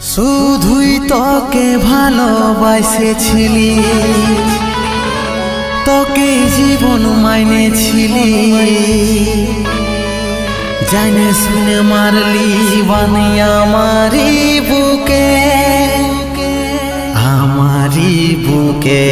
শুধুই তোকে ভালোবাসেছিলি, তোকে জীবন মাইনেছিলি, জানে শুনে মারলি বানি আমারি বুকে, আমারি বুকে।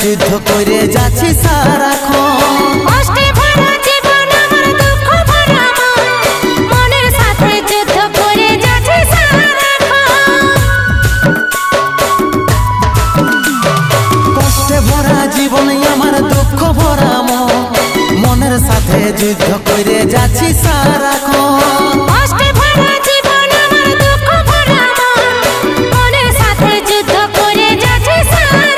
যুদ্ধ করে যাচ্ছি সারাক্ষণ, কষ্টে ভরা জীবন আমার দুঃখ ভরা মন, মনের সাথে যুদ্ধ করে যাচ্ছি সারাক্ষণ। কষ্টে ভরা জীবন আমার দুঃখ ভরা মন, মনের সাথে যুদ্ধ করে যাচ্ছি সারাক্ষণ। কষ্টে ভরা জীবন আমার দুঃখ ভরা মন, মনের সাথে যুদ্ধ করে যাচ্ছি সারাক্ষণ।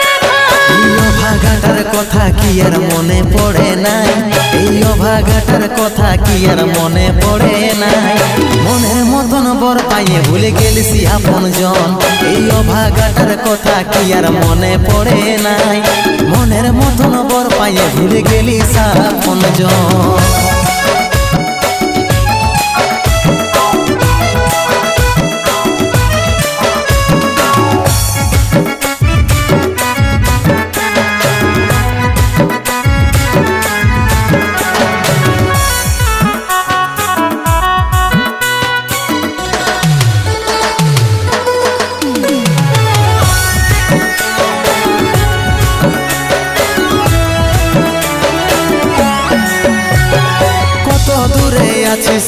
অভাগাটার কথা কি আর মনে পড়ে নাই, এই অভাগাটার কথা কি আর মনে পড়ে নাই। মনের মতন বর পাইয়ে ভুলে গেলিস আপন জন, এই অভাগাটার কথা কি আর মনে পড়ে নাই। মনের মতন বর পাইয়ে ভুলে গেলিস আপন জন।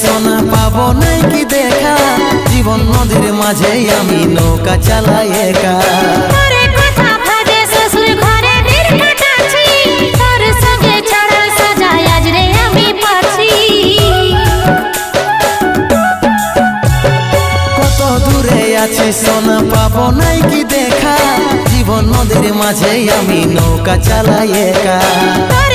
সোনা পাবো নাই কি দেখা, জীবন নদীর মাঝে আমি নৌকা চালাই একা। তোর কথা ভাবে শ্বশুর ঘরে দিন কাটাচ্ছি, তোর সঙ্গে ছাড়া সাজায় আজ রে আমি পাচ্ছি। কত দূরে আছি সোনা পাবো নাই কি দেখা, জীবন নদীর মাঝে আমি নৌকা চালাই একা। তোর